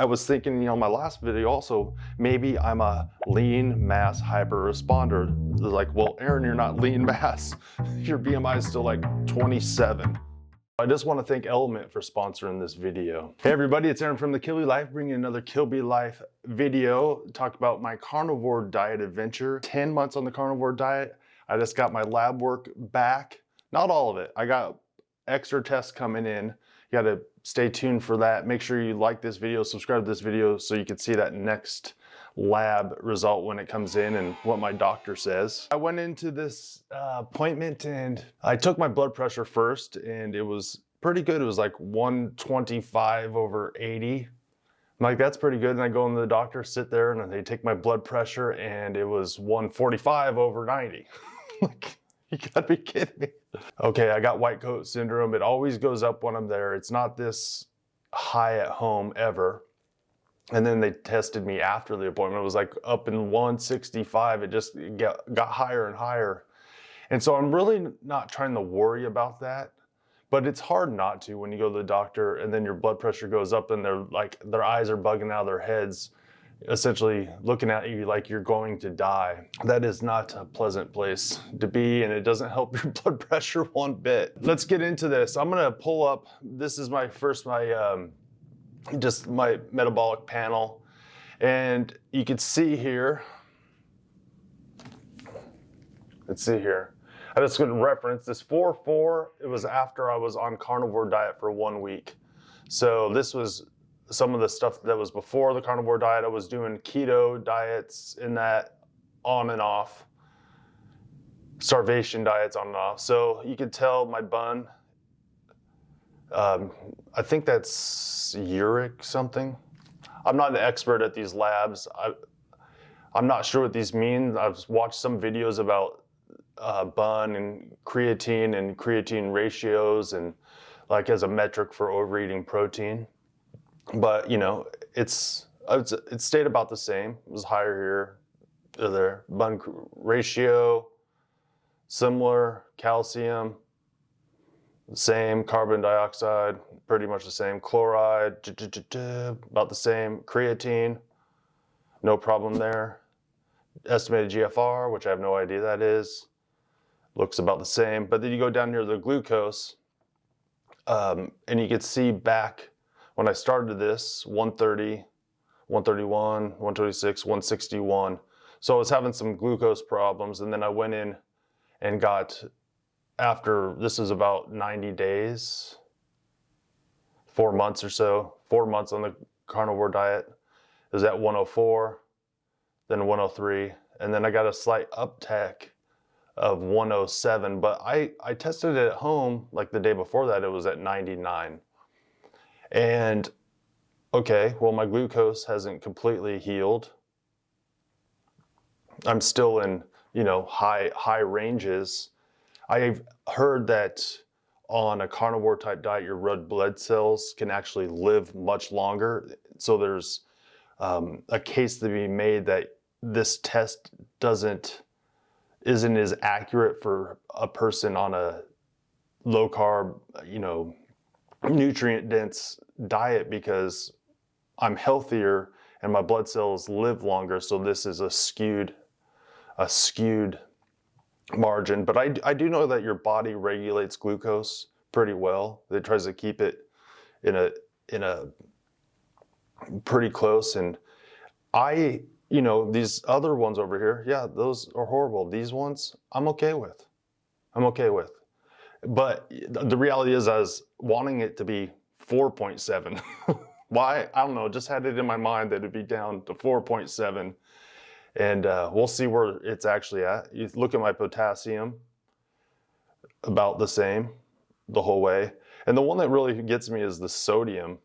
I was thinking, my last video also, maybe I'm a lean mass hyper responder. They're like, well, Aaron, you're not lean mass. Your BMI is still like 27. I just want to thank Element for sponsoring this video. Hey everybody, it's Aaron from the Kill Be Life, bringing another Kill Be Life video. Talk about my carnivore diet adventure. 10 months on the carnivore diet. I just got my lab work back. Not all of it. I got extra tests coming in. You got to stay tuned for that. Make sure you like this video, subscribe to this video so you can see that next lab result when it comes in and what my doctor says. I went into this appointment and I took my blood pressure first and it was pretty good. It was like 125/80. I'm like, that's pretty good. And I go into the doctor, sit there, and they take my blood pressure and it was 145/90. Like, you gotta be kidding me. Okay, I got white coat syndrome. It always goes up when I'm there. It's not this high at home ever. And then they tested me after the appointment. It was like up in 165. It just got higher and higher. And so I'm really not trying to worry about that, but it's hard not to when you go to the doctor and then your blood pressure goes up and they're like, their eyes are bugging out of their heads, essentially looking at you like you're going to die. That is not a pleasant place to be, and it doesn't help your blood pressure one bit. Let's get into this. I'm gonna pull up, this is just my metabolic panel, and you can see here, let's see here. I just gonna reference this 4-4, it was after I was on carnivore diet for 1 week. So this was some of the stuff that was before the carnivore diet. I was doing keto diets in that, on and off, starvation diets on and off. So you could tell my bun, I think that's uric something. I'm not an expert at these labs. I'm not sure what these mean. I've watched some videos about bun and creatine ratios and like as a metric for overeating protein. But it's stayed about the same. It was higher here, there. Bun ratio, similar. Calcium, same. Carbon dioxide, pretty much the same. Chloride, about the same. Creatine, no problem there. Estimated GFR, which I have no idea that is, looks about the same. But then you go down near the glucose, and you can see back when I started this, 130, 131, 126, 161. So I was having some glucose problems, and then I went in and got, after, this is about 90 days, 4 months or so, 4 months on the carnivore diet. It was at 104, then 103, and then I got a slight uptick of 107, but I tested it at home, like the day before that, it was at 99. And okay, well, my glucose hasn't completely healed. I'm still in, high ranges. I've heard that on a carnivore type diet, your red blood cells can actually live much longer. So there's a case to be made that this test isn't as accurate for a person on a low carb, nutrient dense diet, because I'm healthier and my blood cells live longer. So this is a skewed margin. But I do know that your body regulates glucose pretty well. It tries to keep it in a pretty close. And these other ones over here, yeah, those are horrible. These ones I'm okay with. But the reality is I was wanting it to be 4.7. Why? I don't know, just had it in my mind that it'd be down to 4.7. And we'll see where it's actually at. You look at my potassium, about the same the whole way. And the one that really gets me is the sodium,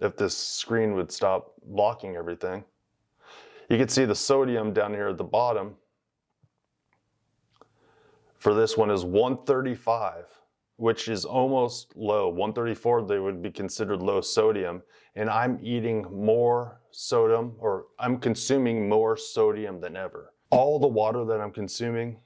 if this screen would stop blocking everything. You can see the sodium down here at the bottom. For this one is 135, which is almost low. 134, they would be considered low sodium. And I'm eating more sodium, or I'm consuming more sodium than ever. All the water that I'm consuming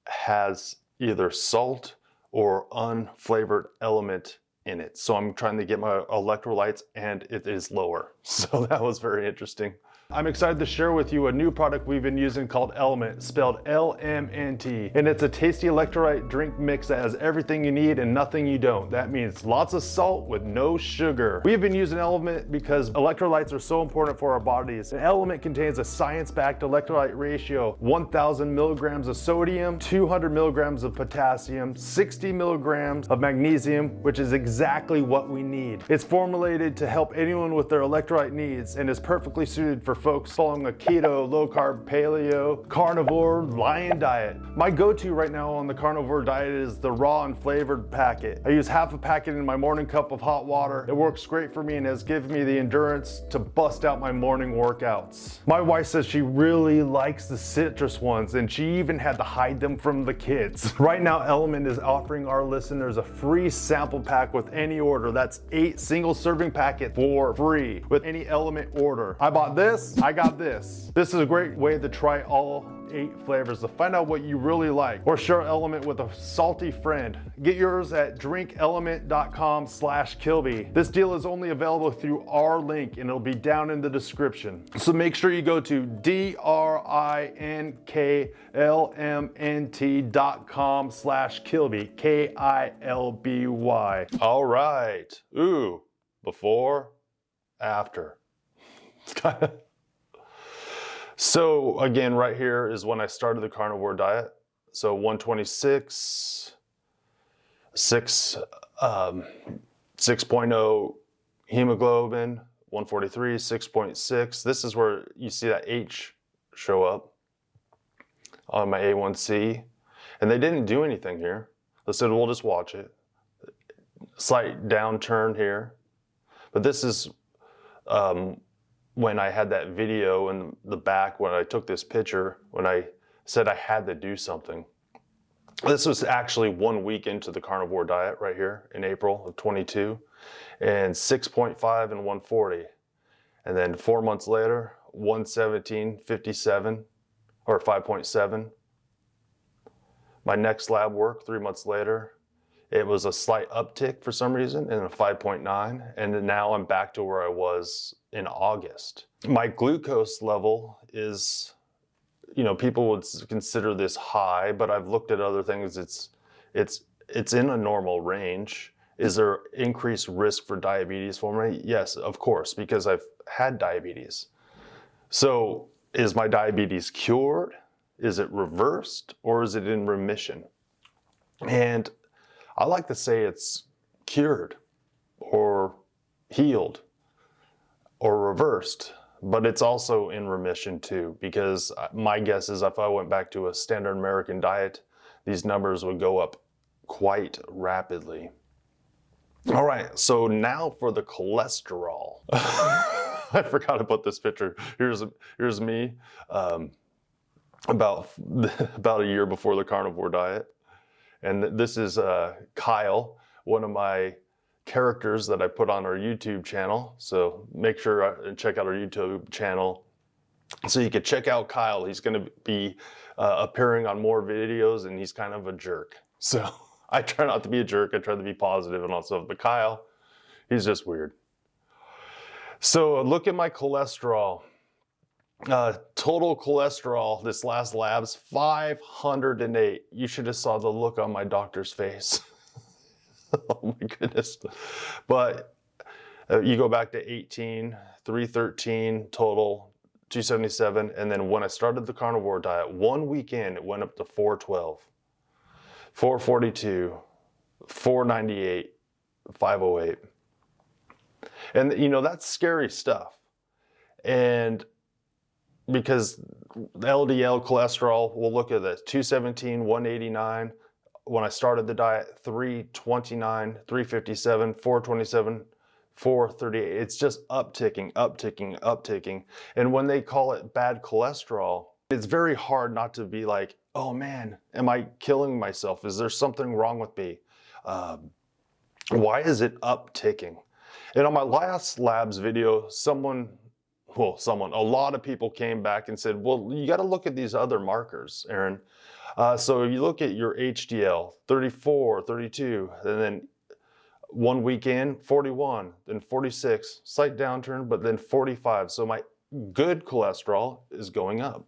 has either salt or unflavored element in it. So I'm trying to get my electrolytes, and it is lower. So that was very interesting. I'm excited to share with you a new product we've been using called Element, spelled LMNT. And it's a tasty electrolyte drink mix that has everything you need and nothing you don't. That means lots of salt with no sugar. We've been using Element because electrolytes are so important for our bodies. And Element contains a science-backed electrolyte ratio, 1,000 milligrams of sodium, 200 milligrams of potassium, 60 milligrams of magnesium, which is exactly what we need. It's formulated to help anyone with their electrolyte needs and is perfectly suited for folks following a keto, low carb, paleo, carnivore, lion diet. My go-to right now on the carnivore diet is the raw and flavored packet. I use half a packet in my morning cup of hot water. It works great for me and has given me the endurance to bust out my morning workouts. My wife says she really likes the citrus ones and she even had to hide them from the kids. Right now, Element is offering our listeners a free sample pack with any order. That's 8 single serving packets for free with any Element order. I bought this, I got this. This is a great way to try all 8 flavors to find out what you really like, or share Element with a salty friend. Get yours at drinkelement.com/Kilby. This deal is only available through our link and it'll be down in the description. So make sure you go to drinklmnt.com/Kilby, Kilby. All right. Ooh, before, after. So again, right here is when I started the carnivore diet. So 126, 6.0 hemoglobin, 143, 6.6. This is where you see that H show up on my A1C. And they didn't do anything here. They said, we'll just watch it. Slight downturn here. But this is when I had that video in the back when I took this picture, when I said I had to do something. This was actually 1 week into the carnivore diet right here in April of 22, and 6.5 and 140. And then 4 months later, 117.57 or 5.7. My next lab work 3 months later, it was a slight uptick for some reason and a 5.9. And now I'm back to where I was in August. My glucose level is, you know, people would consider this high, but I've looked at other things. It's in a normal range. Is there increased risk for diabetes for me? Yes, of course, because I've had diabetes. So is my diabetes cured? Is it reversed, or is it in remission? And I like to say it's cured or healed or reversed, but it's also in remission too, because my guess is if I went back to a standard American diet, these numbers would go up quite rapidly. All right, so now for the cholesterol. I forgot to put this picture. Here's me about a year before the carnivore diet. And this is Kyle, one of my characters that I put on our YouTube channel. So make sure and check out our YouTube channel so you can check out Kyle. He's going to be appearing on more videos, and he's kind of a jerk. So I try not to be a jerk. I try to be positive and all stuff. But Kyle, he's just weird. So look at my cholesterol. Total cholesterol, this last lab's 508. You should have saw the look on my doctor's face. Oh my goodness. But you go back to 18, 313, total 277. And then when I started the carnivore diet, 1 week in, it went up to 412, 442, 498, 508. And you know, that's scary stuff. And because the LDL cholesterol, we'll look at this, 217, 189. When I started the diet, 329, 357, 427, 438. It's just upticking, upticking, upticking. And when they call it bad cholesterol, it's very hard not to be like, oh man, am I killing myself? Is there something wrong with me? Why is it upticking? And on my last labs video, a lot of people came back and said, well, you got to look at these other markers, Aaron. So if you look at your HDL, 34, 32, and then 1 week in, 41, then 46, slight downturn, but then 45. So my good cholesterol is going up.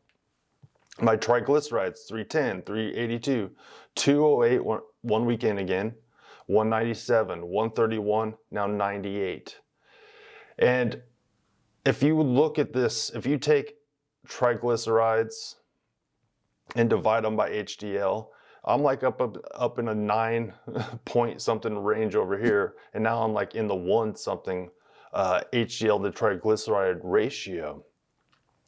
My triglycerides, 310, 382, 208 one week in again, 197, 131, now 98. And if you look at this, if you take triglycerides and divide them by HDL, I'm like up in a 9 point something range over here, and now I'm like in the 1 something HDL to triglyceride ratio.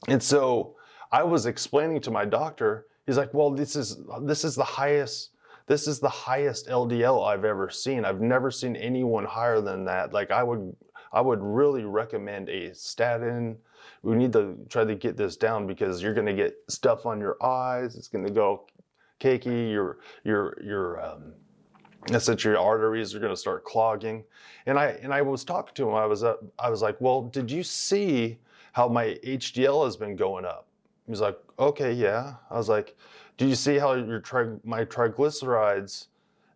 And so I was explaining to my doctor, he's like, well, this is the highest LDL I've ever seen. I've never seen anyone higher than that. Like I would really recommend a statin. We need to try to get this down because you're going to get stuff on your eyes. It's going to go cakey. Essentially your arteries are going to start clogging. And I was talking to him. I was like, well, did you see how my HDL has been going up? He's like, okay, yeah. I was like, do you see how my triglycerides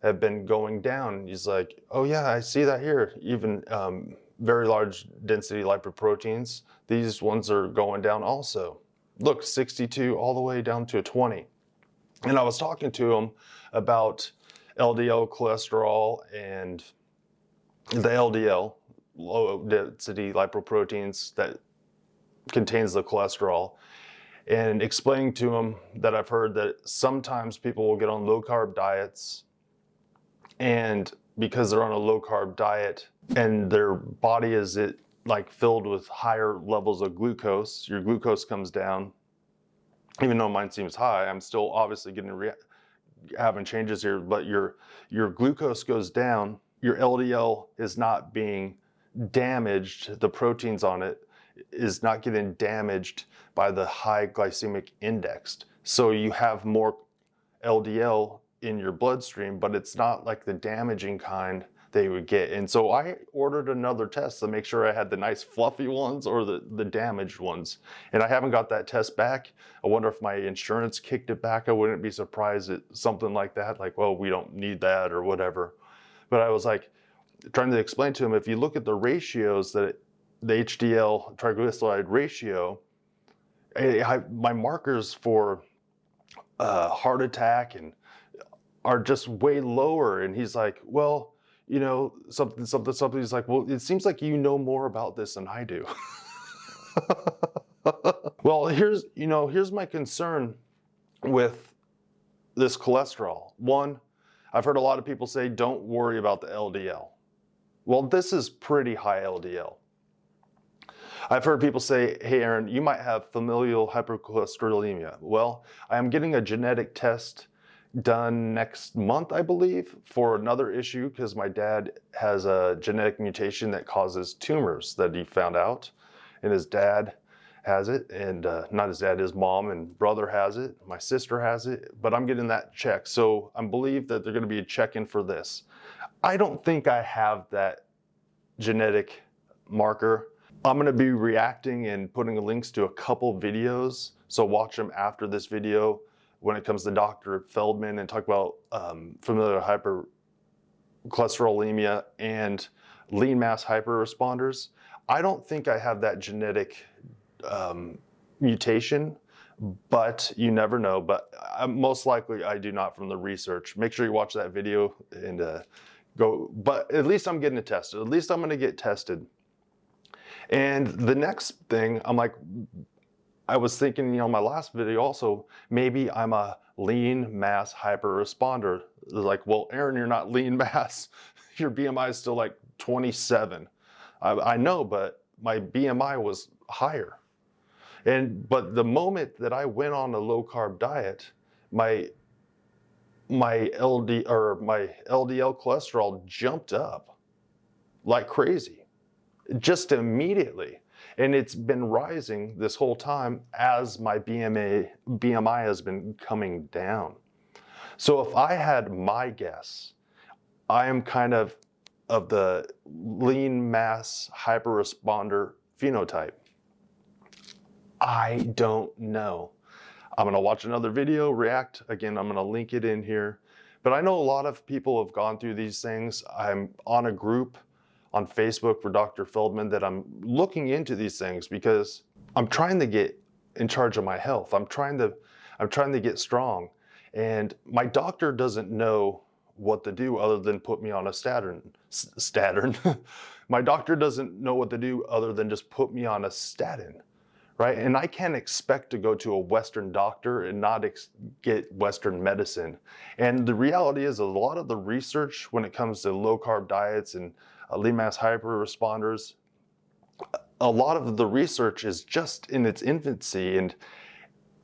have been going down? He's like, oh yeah, I see that here. Even very large density lipoproteins, these ones are going down also. Look, 62 all the way down to a 20. And I was talking to him about LDL cholesterol and the LDL, low density lipoproteins that contains the cholesterol, and explaining to him that I've heard that sometimes people will get on low carb diets, and because they're on a low carb diet and their body is like filled with higher levels of glucose, your glucose comes down. Even though mine seems high, I'm still obviously having changes here, but your glucose goes down, your LDL is not being damaged, the proteins on it is not getting damaged by the high glycemic index. So you have more LDL in your bloodstream, but it's not like the damaging kind that you would get. And so I ordered another test to make sure I had the nice fluffy ones or the damaged ones. And I haven't got that test back. I wonder if my insurance kicked it back. I wouldn't be surprised at something like that, like, well, we don't need that or whatever. But I was like trying to explain to him, if you look at the ratios, that the HDL triglyceride ratio, my markers for heart attack and are just way lower. And he's like, well, you know, something. He's like, well, it seems like you know more about this than I do. Well, here's my concern with this cholesterol. One, I've heard a lot of people say, don't worry about the LDL. Well, this is pretty high LDL. I've heard people say, hey, Aaron, you might have familial hypercholesterolemia. Well, I am getting a genetic test done next month, I believe, for another issue, because my dad has a genetic mutation that causes tumors that he found out, and his dad has it, and not his dad, his mom and brother has it, my sister has it, but I'm getting that checked. So I believe that they're going to be a check-in for this. I don't think I have that genetic marker. I'm going to be reacting and putting links to a couple videos, so watch them after this video when it comes to Dr. Feldman and talk about familial hypercholesterolemia and lean mass hyperresponders. I don't think I have that genetic mutation, but you never know. But most likely I do not from the research. Make sure you watch that video and go. But at least I'm getting it tested. At least I'm going to get tested. And the next thing, I was thinking, my last video also, maybe I'm a lean mass hyperresponder. They're like, well, Aaron, you're not lean mass. Your BMI is still like 27. I know, but my BMI was higher. But the moment that I went on a low carb diet, my LDL cholesterol jumped up like crazy, just immediately. And it's been rising this whole time as my BMI has been coming down. So if I had my guess, I am kind of the lean mass hyperresponder phenotype. I don't know. I'm gonna watch another video, react. Again, I'm gonna link it in here. But I know a lot of people have gone through these things. I'm on a group on Facebook for Dr. Feldman that I'm looking into these things because I'm trying to get in charge of my health. I'm trying to get strong. And my doctor doesn't know what to do other than put me on a statin. My doctor doesn't know what to do other than just put me on a statin, right? And I can't expect to go to a Western doctor and not get Western medicine. And the reality is a lot of the research when it comes to low carb diets and lean mass hyper responders, a lot of the research is just in its infancy. And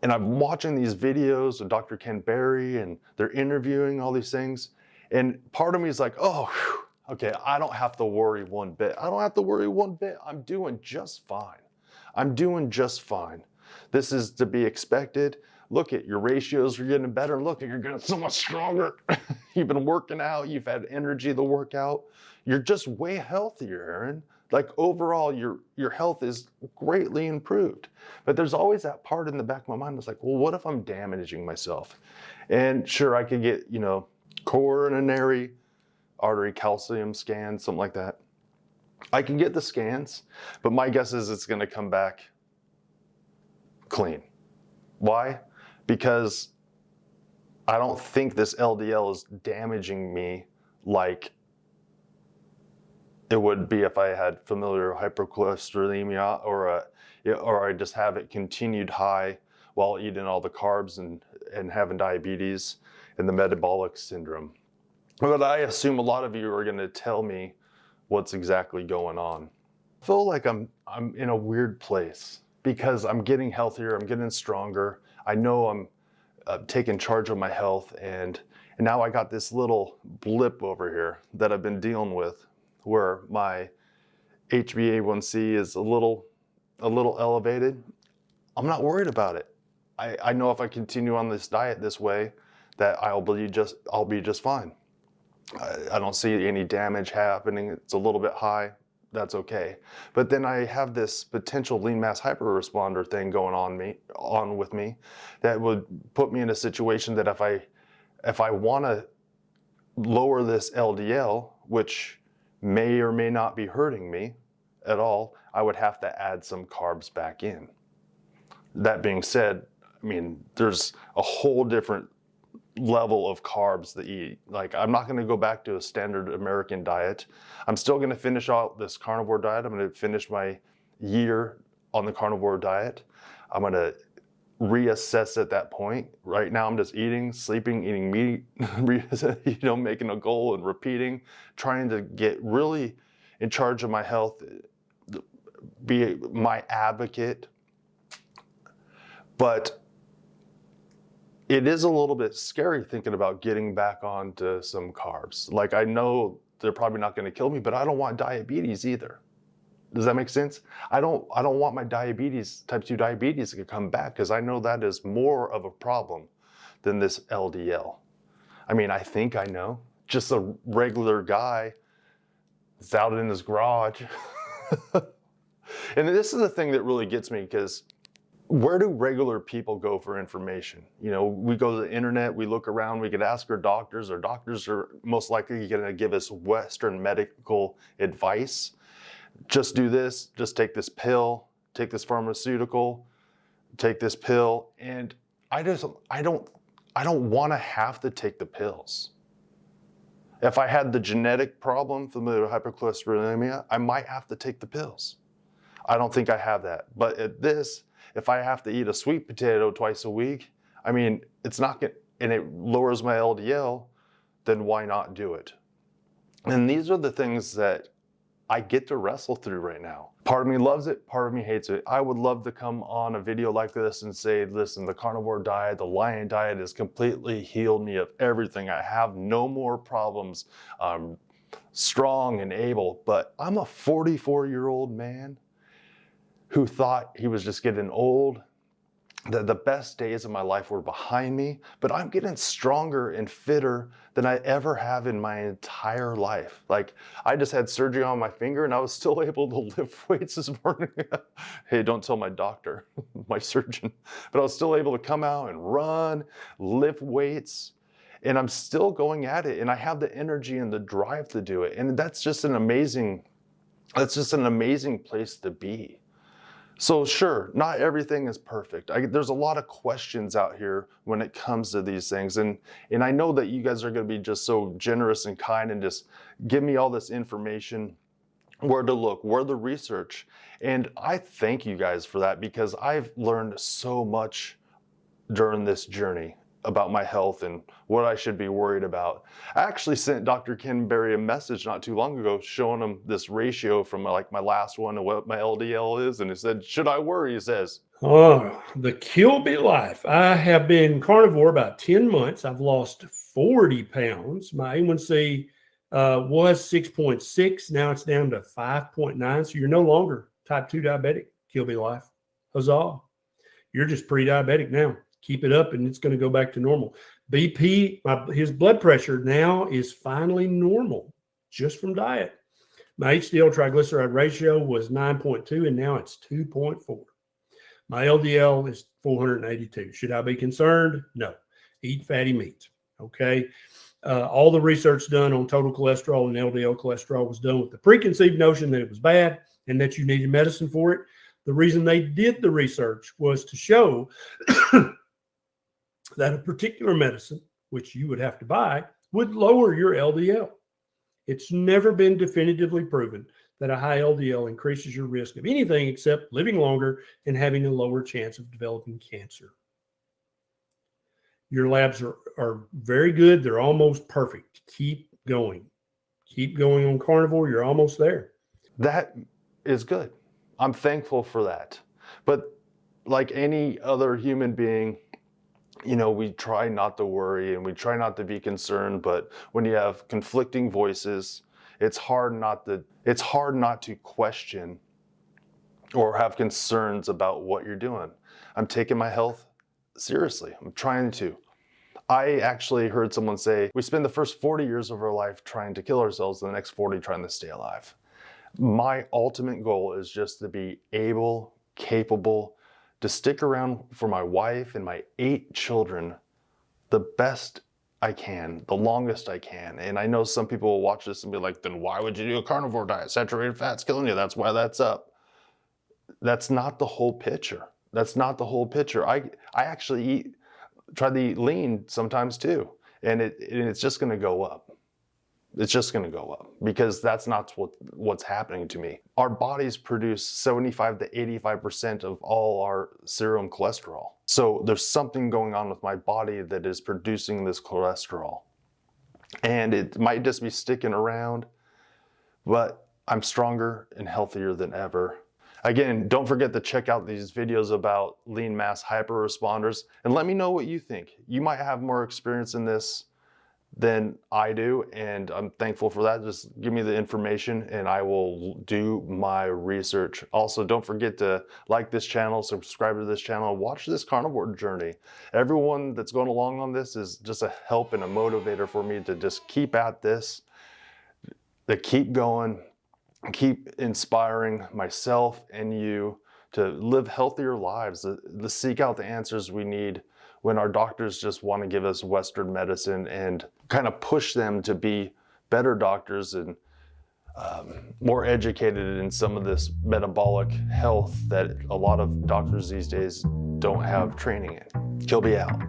I'm watching these videos of Dr. Ken Berry and they're interviewing all these things. And part of me is like, oh, whew, okay, I don't have to worry one bit. I don't have to worry one bit. I'm doing just fine. I'm doing just fine. This is to be expected. Look at your ratios are getting better. Look at you're getting so much stronger. You've been working out. You've had energy to work out. You're just way healthier, Aaron. Like overall, your health is greatly improved. But there's always that part in the back of my mind that's like, well, what if I'm damaging myself? And sure, I could get, coronary artery calcium scan, something like that. I can get the scans, but my guess is it's going to come back clean. Why? Because I don't think this LDL is damaging me like it would be if I had familial hypercholesterolemia or I just have it continued high while eating all the carbs and having diabetes and the metabolic syndrome. But I assume a lot of you are going to tell me what's exactly going on. I feel like I'm in a weird place because I'm getting healthier, I'm getting stronger. I know I'm taking charge of my health, and now I got this little blip over here that I've been dealing with where my HbA1c is a little elevated. I'm not worried about it. I know if I continue on this diet this way that I'll be just fine. I don't see any damage happening. It's a little bit high. That's okay. But then I have this potential lean mass hyperresponder thing going on with me that would put me in a situation that if I want to lower this LDL, which may or may not be hurting me at all, I would have to add some carbs back in. That being said, I mean, there's a whole different level of carbs to eat. Like, I'm not going to go back to a standard American diet. I'm still going to finish out this carnivore diet. I'm going to finish my year on the carnivore diet. I'm going to reassess at that point. Right now, I'm just eating, sleeping, eating meat, making a goal and repeating, trying to get really in charge of my health, be my advocate. But it is a little bit scary thinking about getting back onto some carbs. Like, I know they're probably not going to kill me, but I don't want diabetes either. Does that make sense? I don't want my diabetes, type 2 diabetes, to come back because I know that is more of a problem than this LDL. I mean, I think I know. Just a regular guy that's out in his garage. And this is the thing that really gets me, because where do regular people go for information? We go to the internet, we look around, we could ask our doctors. Our doctors are most likely going to give us Western medical advice. Just do this, just take this pill, take this pharmaceutical, take this pill. And I don't want to have to take the pills. If I had the genetic problem, familial hypercholesterolemia, I might have to take the pills. I don't think I have that. But at this, if I have to eat a sweet potato twice a week, I mean, it's not going, and it lowers my LDL, then why not do it? And these are the things that I get to wrestle through right now. Part of me loves it, part of me hates it. I would love to come on a video like this and say, listen, the carnivore diet, the lion diet has completely healed me of everything. I have no more problems. I'm strong and able, but I'm a 44-year-old man who thought he was just getting old, that the best days of my life were behind me, but I'm getting stronger and fitter than I ever have in my entire life. Like, I just had surgery on my finger and I was still able to lift weights this morning. Hey, don't tell my doctor, my surgeon, but I was still able to come out and run, lift weights. and I'm still going at it, and I have the energy and the drive to do it. And that's just an amazing place to be. So sure, not everything is perfect. There's a lot of questions out here when it comes to these things. And I know that you guys are going to be just so generous and kind and just give me all this information, where to look, where to research. And I thank you guys for that, because I've learned so much during this journey about my health and what I should be worried about. I actually sent Dr. Ken Berry a message not too long ago showing him this ratio from like my last one to what my LDL is, and he said, should I worry? He says, oh, the Kilby life. I have been carnivore about 10 months. I've lost 40 pounds. My A1C was 6.6. Now it's down to 5.9. So you're no longer type 2 diabetic, Kilby life. Huzzah. You're just pre-diabetic now. Keep it up and it's going to go back to normal. BP, his blood pressure now is finally normal just from diet. My HDL triglyceride ratio was 9.2 and now it's 2.4. My LDL is 482. Should I be concerned? No. Eat fatty meats. Okay. All the research done on total cholesterol and LDL cholesterol was done with the preconceived notion that it was bad and that you needed medicine for it. The reason they did the research was to show that a particular medicine, which you would have to buy, would lower your LDL. It's never been definitively proven that a high LDL increases your risk of anything except living longer and having a lower chance of developing cancer. Your labs are very good. They're almost perfect. Keep going. Keep going on carnivore. You're almost there. That is good. I'm thankful for that. But like any other human being, you know, we try not to worry and we try not to be concerned, but when you have conflicting voices, it's hard not to question or have concerns about what you're doing. I'm taking my health seriously. I'm trying to. I actually heard someone say, we spend the first 40 years of our life trying to kill ourselves, and the next 40 trying to stay alive. My ultimate goal is just to be able, capable, to stick around for my wife and my 8 children the best I can, the longest I can. And I know some people will watch this and be like, then why would you do a carnivore diet? Saturated fat's killing you. That's why that's up. That's not the whole picture. That's not the whole picture. I actually try to eat lean sometimes too. And it's just going to go up. It's just going to go up, because that's not what's happening to me. Our bodies produce 75 to 85% of all our serum cholesterol. So there's something going on with my body that is producing this cholesterol. And it might just be sticking around, but I'm stronger and healthier than ever. Again, don't forget to check out these videos about lean mass hyper-responders and let me know what you think. You might have more experience in this than I do, and I'm thankful for that. Just give me the information and I will do my research. Also, don't forget to like this channel, subscribe to this channel, watch this carnivore journey. Everyone that's going along on this is just a help and a motivator for me to just keep at this, to keep going, keep inspiring myself and you to live healthier lives, to seek out the answers we need when our doctors just want to give us Western medicine, and kind of push them to be better doctors and more educated in some of this metabolic health that a lot of doctors these days don't have training in. Kilby out.